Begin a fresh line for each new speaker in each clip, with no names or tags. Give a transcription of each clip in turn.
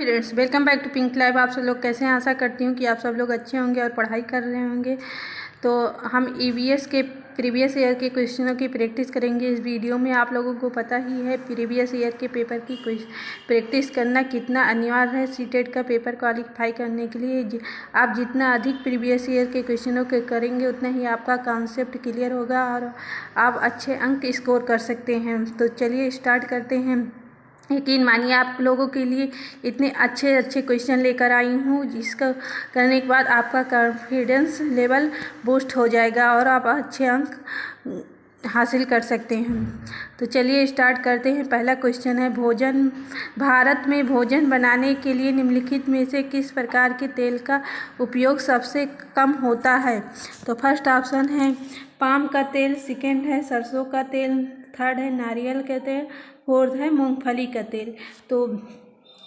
Friends, welcome back to Pink Live. आप सब लोग कैसे हैं? आशा करती हूँ कि आप सब लोग अच्छे होंगे और पढ़ाई कर रहे होंगे। तो हम ईवीएस के प्रीवियस ईयर के क्वेश्चनों की प्रैक्टिस करेंगे इस वीडियो में। आप लोगों को पता ही है प्रीवियस ईयर के पेपर की प्रैक्टिस करना कितना अनिवार्य है सीटेट का पेपर क्वालिफाई करने के लिए। आप जितना अधिक प्रीवियस ईयर के क्वेश्चनों के करेंगे उतना ही आपका कॉन्सेप्ट क्लियर होगा और आप अच्छे अंक स्कोर कर सकते हैं। तो चलिए स्टार्ट करते हैं। यकीन मानिए आप लोगों के लिए इतने अच्छे अच्छे क्वेश्चन लेकर आई हूँ जिसका करने के बाद आपका कॉन्फिडेंस लेवल बूस्ट हो जाएगा और आप अच्छे अंक हासिल कर सकते हैं। तो चलिए स्टार्ट करते हैं। पहला क्वेश्चन है भोजन। भारत में भोजन बनाने के लिए निम्नलिखित में से किस प्रकार के तेल का उपयोग सबसे कम होता है? तो फर्स्ट ऑप्शन है पाम का तेल, सेकेंड है सरसों का तेल, थर्ड है नारियल का तेल, फोर्थ है मूंगफली का तेल। तो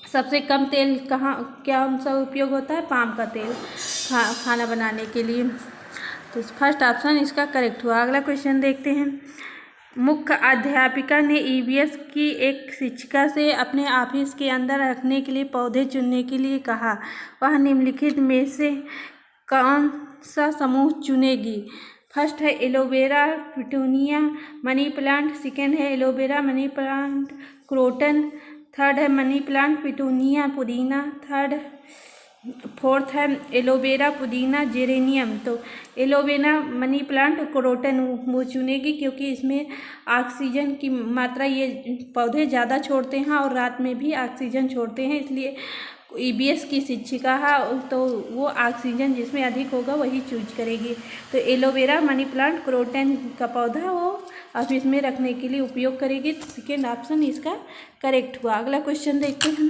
सबसे कम तेल क्या सा उपयोग होता है? पाम का तेल खाना बनाने के लिए। तो फर्स्ट ऑप्शन इसका करेक्ट हुआ। अगला क्वेश्चन देखते हैं। मुख्य अध्यापिका ने ईवीएस की एक शिक्षिका से अपने ऑफिस के अंदर रखने के लिए पौधे चुनने के लिए कहा। वह निम्नलिखित में से कौन सा समूह चुनेगी? फर्स्ट है aloe vera, petunia, money plant, second है aloe vera, money plant, croton, third है मनी प्लांट, पिटूनिया, पुदीना, फोर्थ है एलोवेरा, पुदीना, जेरेनियम। तो एलोवेरा, मनी प्लांट, क्रोटन वो चुनेगी क्योंकि इसमें ऑक्सीजन की मात्रा ये पौधे ज़्यादा छोड़ते हैं और रात में भी ऑक्सीजन छोड़ते हैं, इसलिए ईवीएस की शिक्षिका है तो वो ऑक्सीजन जिसमें अधिक होगा वही चूज करेगी। तो एलोवेरा, मनी प्लांट, क्रोटन का पौधा वो ऑफिस में रखने के लिए उपयोग करेगी। तो सेकेंड ऑप्शन इसका करेक्ट हुआ। अगला क्वेश्चन देखते हैं।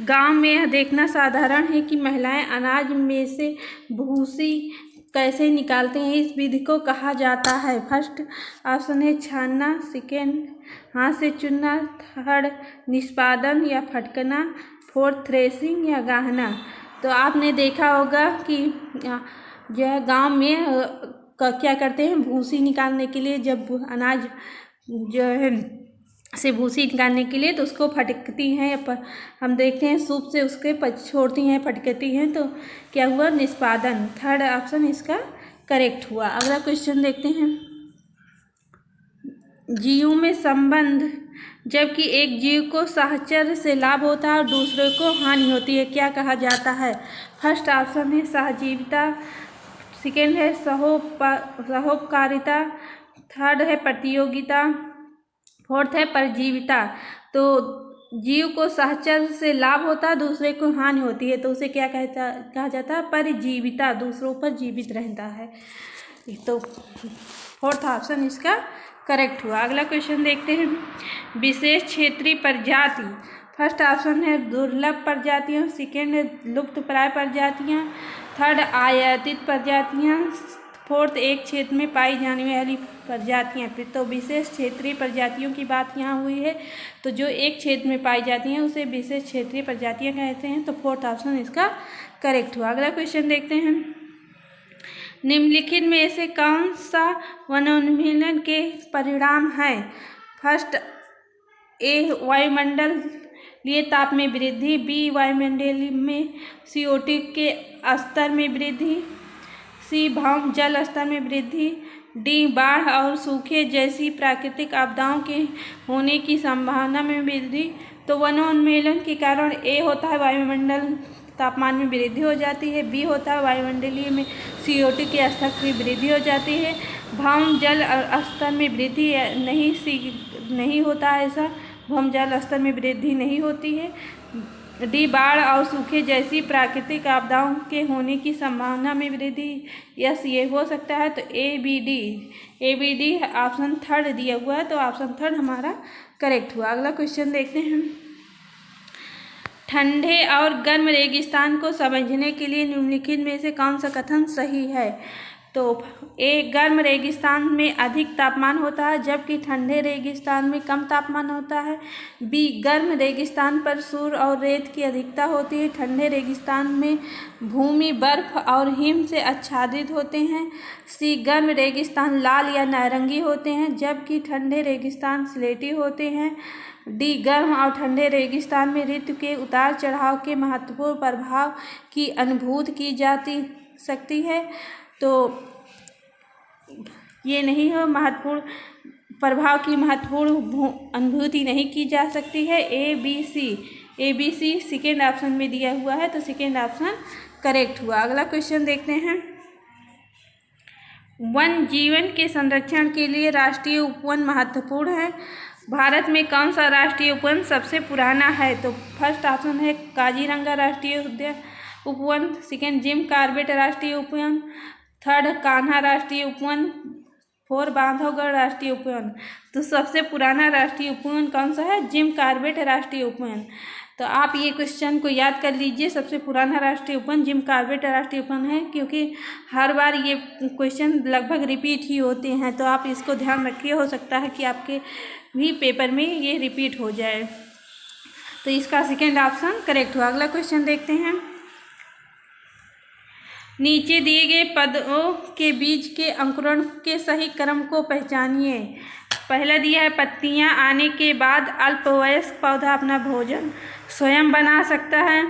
गांव में यह देखना साधारण है कि महिलाएं अनाज में से भूसी कैसे निकालते हैं? इस विधि को कहा जाता है। फर्स्ट ऑप्शन है छानना, सेकेंड हाथ से चुनना, थर्ड निष्पादन या फटकना, फोर्थ थ्रेसिंग या गाहना। तो आपने देखा होगा कि जो है गाँव में क्या करते हैं भूसी निकालने के लिए, जब अनाज जो है से भूसी निकालने के लिए तो उसको फटकती हैं, पर हम देखते हैं सूप से उसके छोड़ती हैं, फटकती हैं, तो क्या हुआ? निष्पादन। थर्ड ऑप्शन इसका करेक्ट हुआ। अगला क्वेश्चन देखते हैं। जीव में संबंध, जबकि एक जीव को साहचर्य से लाभ होता है और दूसरे को हानि होती है, क्या कहा जाता है? फर्स्ट ऑप्शन है सहजीविता, सेकेंड है सहोपकारिता, थर्ड है प्रतियोगिता, फोर्थ है परजीविता। तो जीव को साहचर्य से लाभ होता है, दूसरे को हानि होती है, तो उसे क्या कहा जाता है? परजीविता, दूसरों पर जीवित रहता है। तो फोर्थ ऑप्शन इसका करेक्ट हुआ। अगला क्वेश्चन देखते हैं। विशेष क्षेत्रीय प्रजाति, फर्स्ट ऑप्शन है दुर्लभ प्रजातियाँ, सेकेंड है लुप्तप्राय प्रजातियाँ, थर्ड आयातित प्रजातियाँ, फोर्थ एक क्षेत्र में पाई जाने वाली प्रजातियाँ। तो विशेष क्षेत्रीय प्रजातियों की बात यहाँ हुई है, तो जो एक क्षेत्र में पाई जाती हैं उसे विशेष क्षेत्रीय प्रजातियाँ कहते हैं। तो फोर्थ ऑप्शन इसका करेक्ट हुआ। अगला क्वेश्चन देखते हैं। निम्नलिखित में से कौन सा वनोन्मूलन के परिणाम है? फर्स्ट ए वायुमंडल लिए ताप में वृद्धि, बी वायुमंडल में CO2 के स्तर में वृद्धि, सी भौम जल स्तर में वृद्धि, डी बाढ़ और सूखे जैसी प्राकृतिक आपदाओं के होने की संभावना में वृद्धि। तो वनोन्मूलन के कारण ए होता है वायुमंडल तापमान में वृद्धि हो जाती है, बी होता है वायुमंडलीय में CO2 के स्तर की वृद्धि हो जाती है, भौम जल स्तर में वृद्धि नहीं होता है, ऐसा भौम जल स्तर में वृद्धि नहीं होती है, डी बाढ़ और सूखे जैसी प्राकृतिक आपदाओं के होने की संभावना में वृद्धि, यस ये हो सकता है। तो A B D option third दिया हुआ है, तो ऑप्शन थर्ड हमारा करेक्ट हुआ। अगला क्वेश्चन देखते हैं। ठंडे और गर्म रेगिस्तान को समझने के लिए निम्नलिखित में से कौन सा कथन सही है? तो ए गर्म रेगिस्तान में अधिक तापमान होता है जबकि ठंडे रेगिस्तान में कम तापमान होता है। बी गर्म रेगिस्तान पर सूर्य और रेत की अधिकता होती है। ठंडे रेगिस्तान में भूमि बर्फ और हिम से आच्छादित होते हैं। सी गर्म रेगिस्तान लाल या नारंगी होते हैं जबकि ठंडे रेगिस्तान स्लेटी होते हैं। डी गर्म और ठंडे रेगिस्तान में ऋतु के उतार चढ़ाव के महत्वपूर्ण प्रभाव की अनुभूति की जाती सकती है। तो ये नहीं हो महत्वपूर्ण प्रभाव की महत्वपूर्ण अनुभूति नहीं की जा सकती है। A B C second option में दिया हुआ है, तो सेकेंड ऑप्शन करेक्ट हुआ। अगला क्वेश्चन देखते हैं। वन जीवन के संरक्षण के लिए राष्ट्रीय उपवन महत्वपूर्ण है। भारत में कौन सा राष्ट्रीय उपवन सबसे पुराना है? तो फर्स्ट ऑप्शन है काजीरंगा राष्ट्रीय उपवन, सेकेंड जिम कॉर्बेट राष्ट्रीय उपवन, थर्ड कान्हा राष्ट्रीय उपवन, फोर बांधवगढ़ राष्ट्रीय उपवन। तो सबसे पुराना राष्ट्रीय उपवन कौन सा है? जिम कॉर्बेट राष्ट्रीय उपवन। तो आप ये क्वेश्चन को याद कर लीजिए, सबसे पुराना राष्ट्रीय उपवन जिम कॉर्बेट राष्ट्रीय उपवन है, क्योंकि हर बार ये क्वेश्चन लगभग रिपीट ही होते हैं। तो आप इसको ध्यान रखिए, हो सकता है कि आपके भी पेपर में ये रिपीट हो जाए। तो इसका सेकेंड ऑप्शन करेक्ट हुआ। अगला क्वेश्चन देखते हैं। नीचे दिए गए पदों के बीज के अंकुरण के सही क्रम को पहचानिए। पहला दिया है पत्तियां आने के बाद अल्पवयस्क पौधा अपना भोजन स्वयं बना सकता है।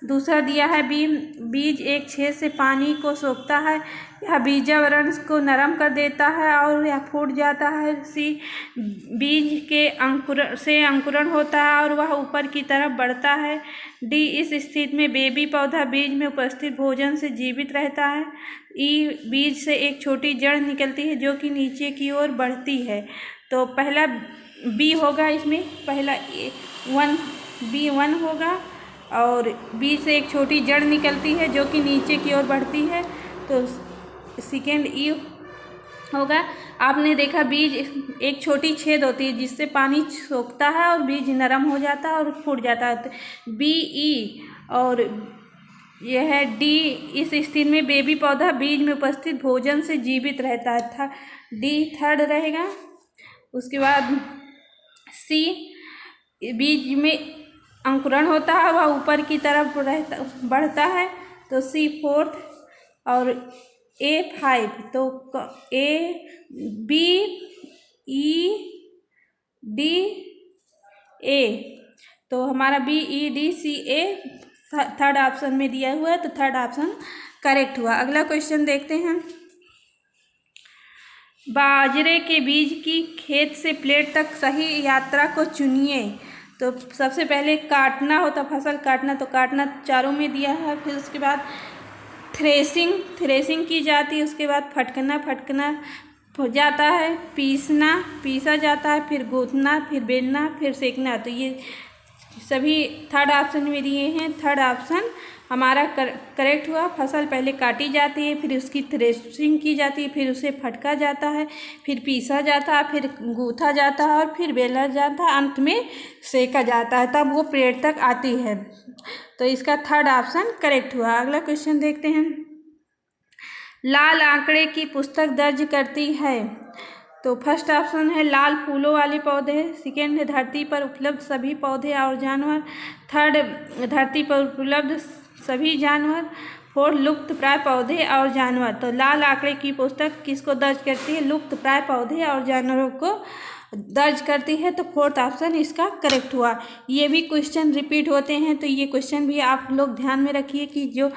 दूसरा दिया है बीज एक छेद से पानी को सोखता है, यह बीजावरण को नरम कर देता है और यह फूट जाता है। सी बीज के अंकुरण होता है और वह ऊपर की तरफ बढ़ता है। डी इस स्थिति में बेबी पौधा बीज में उपस्थित भोजन से जीवित रहता है। ई बीज से एक छोटी जड़ निकलती है जो कि नीचे की ओर बढ़ती है। तो पहला बी होगा, इसमें पहला बी वन होगा और बीज से एक छोटी जड़ निकलती है जो कि नीचे की ओर बढ़ती है। तो सेकेंड ई होगा। आपने देखा बीज एक छोटी छेद होती है जिससे पानी सोखता है और बीज नरम हो जाता है और फूट जाता है। तो बी ई और यह है डी इस स्थिति में बेबी पौधा बीज में उपस्थित भोजन से जीवित रहता है। डी थर्ड रहेगा। उसके बाद सी बीज में अंकुरण होता है, वह ऊपर की तरफ बढ़ता है। तो सी फोर्थ और ए फाइव। तो A B E D A, तो हमारा बी ई डी सी ए थर्ड ऑप्शन में दिया हुआ है, तो थर्ड ऑप्शन करेक्ट हुआ। अगला क्वेश्चन देखते हैं। बाजरे के बीज की खेत से प्लेट तक सही यात्रा को चुनिए। तो सबसे पहले काटना होता, फसल काटना, तो काटना चारों में दिया है। फिर उसके बाद थ्रेसिंग की जाती है। उसके बाद फटकना हो जाता है। पीसा जाता है। फिर गूंथना, फिर बेलना, फिर सेकना। तो ये सभी थर्ड ऑप्शन में दिए हैं। थर्ड ऑप्शन हमारा करेक्ट हुआ। फसल पहले काटी जाती है, फिर उसकी थ्रेसिंग की जाती है, फिर उसे फटका जाता है, फिर पीसा जाता है, फिर गूंथा जाता है और फिर बेला जाता है, अंत में सेका जाता है, तब वो प्लेट तक आती है। तो इसका थर्ड ऑप्शन करेक्ट हुआ। अगला क्वेश्चन देखते हैं। लाल आंकड़े की पुस्तक दर्ज करती है। तो फर्स्ट ऑप्शन है लाल फूलों वाले पौधे, सेकेंड है धरती पर उपलब्ध सभी पौधे और जानवर, थर्ड धरती पर उपलब्ध सभी जानवर, फोर्थ लुप्त प्राय पौधे और जानवर। तो लाल आंकड़े की पुस्तक किसको दर्ज करती है? लुप्त प्राय पौधे और जानवरों को दर्ज करती है। तो फोर्थ ऑप्शन इसका करेक्ट हुआ। ये भी क्वेश्चन रिपीट होते हैं, तो ये क्वेश्चन भी आप लोग ध्यान में रखिए कि जो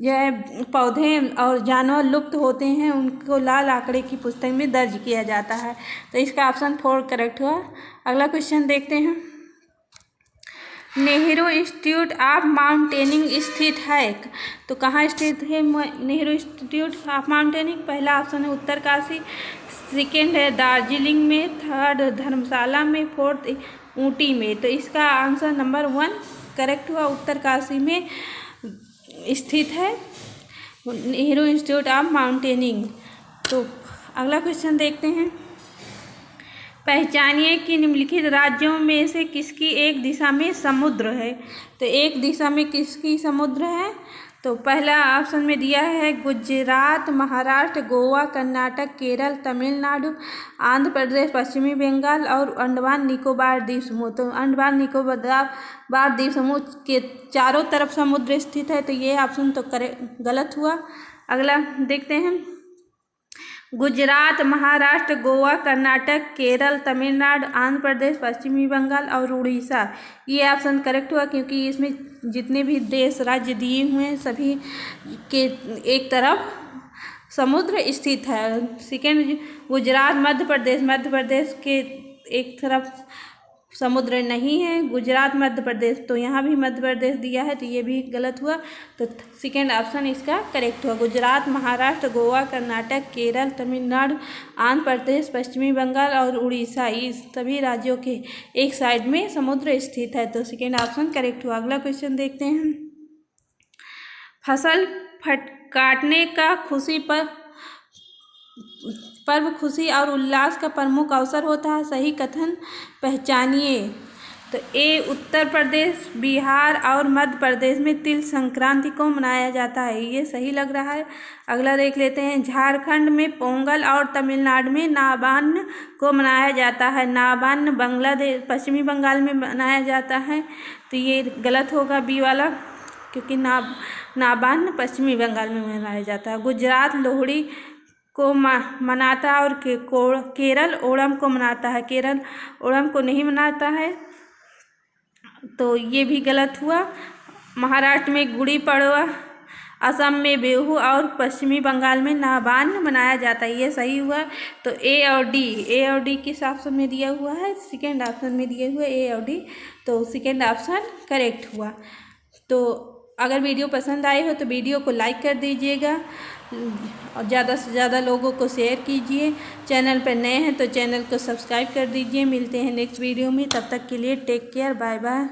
यह पौधे और जानवर लुप्त होते हैं उनको लाल आंकड़े की पुस्तक में दर्ज किया जाता है। तो इसका ऑप्शन 4 करेक्ट हुआ। अगला क्वेश्चन देखते हैं। नेहरू इंस्टीट्यूट ऑफ माउंटेनिंग स्थित है। तो कहाँ स्थित है नेहरू इंस्टीट्यूट ऑफ माउंटेनिंग? पहला ऑप्शन है उत्तरकाशी, सेकेंड है दार्जिलिंग में, थर्ड धर्मशाला में, फोर्थ ऊटी में। तो इसका आंसर नंबर 1 करेक्ट हुआ। उत्तरकाशी में स्थित है नेहरू इंस्टीट्यूट ऑफ माउंटेनिंग। तो अगला क्वेश्चन देखते हैं। पहचानिए कि निम्नलिखित राज्यों में से किसकी एक दिशा में समुद्र है। तो एक दिशा में किसकी समुद्र है? तो पहला ऑप्शन में दिया है गुजरात, महाराष्ट्र, गोवा, कर्नाटक, केरल, तमिलनाडु, आंध्र प्रदेश, पश्चिमी बंगाल और अंडमान निकोबार द्वीप समूह। तो अंडमान निकोबार द्वीप समूह के चारों तरफ समुद्र स्थित है, तो ये ऑप्शन तो गलत हुआ। अगला देखते हैं, गुजरात, महाराष्ट्र, गोवा, कर्नाटक, केरल, तमिलनाडु, आंध्र प्रदेश, पश्चिमी बंगाल और उड़ीसा, ये ऑप्शन करेक्ट हुआ क्योंकि इसमें जितने भी देश राज्य दिए हुए हैं सभी के एक तरफ समुद्र स्थित है। सेकेंड, गुजरात, मध्य प्रदेश के एक तरफ समुद्र नहीं है, गुजरात मध्य प्रदेश, तो यहाँ भी मध्य प्रदेश दिया है, तो ये भी गलत हुआ। तो सेकेंड ऑप्शन इसका करेक्ट हुआ। गुजरात, महाराष्ट्र, गोवा, कर्नाटक, केरल, तमिलनाडु, आंध्र प्रदेश, पश्चिमी बंगाल और उड़ीसा, इस सभी राज्यों के एक साइड में समुद्र स्थित है, तो सेकेंड ऑप्शन करेक्ट हुआ। अगला क्वेश्चन देखते हैं, फसल काटने का पर्व खुशी और उल्लास का प्रमुख अवसर होता है, सही कथन पहचानिए। तो ए, उत्तर प्रदेश, बिहार और मध्य प्रदेश में तिल संक्रांति को मनाया जाता है, ये सही लग रहा है। अगला देख लेते हैं, झारखंड में पोंगल और तमिलनाडु में नवान्न को मनाया जाता है। नवान्न बांग्लादेश, पश्चिमी बंगाल में मनाया जाता है, तो ये गलत होगा बी वाला, क्योंकि नवान्न पश्चिमी बंगाल में मनाया जाता है। गुजरात लोहड़ी को मनाता है और केरल ओणम को मनाता है, केरल ओणम को नहीं मनाता है, तो ये भी गलत हुआ। महाराष्ट्र में गुड़ी पड़वा, असम में बिहू और पश्चिमी बंगाल में नवान्न मनाया जाता है, ये सही हुआ। तो ए और डी किस ऑप्शन में दिया हुआ है, सेकेंड ऑप्शन में दिए हुए ए और डी, तो सेकेंड ऑप्शन करेक्ट हुआ। तो अगर वीडियो पसंद आए हो तो वीडियो को लाइक कर दीजिएगा और ज़्यादा से ज़्यादा लोगों को शेयर कीजिए। चैनल पर नए हैं तो चैनल को सब्सक्राइब कर दीजिए। मिलते हैं नेक्स्ट वीडियो में, तब तक के लिए टेक केयर, बाय बाय।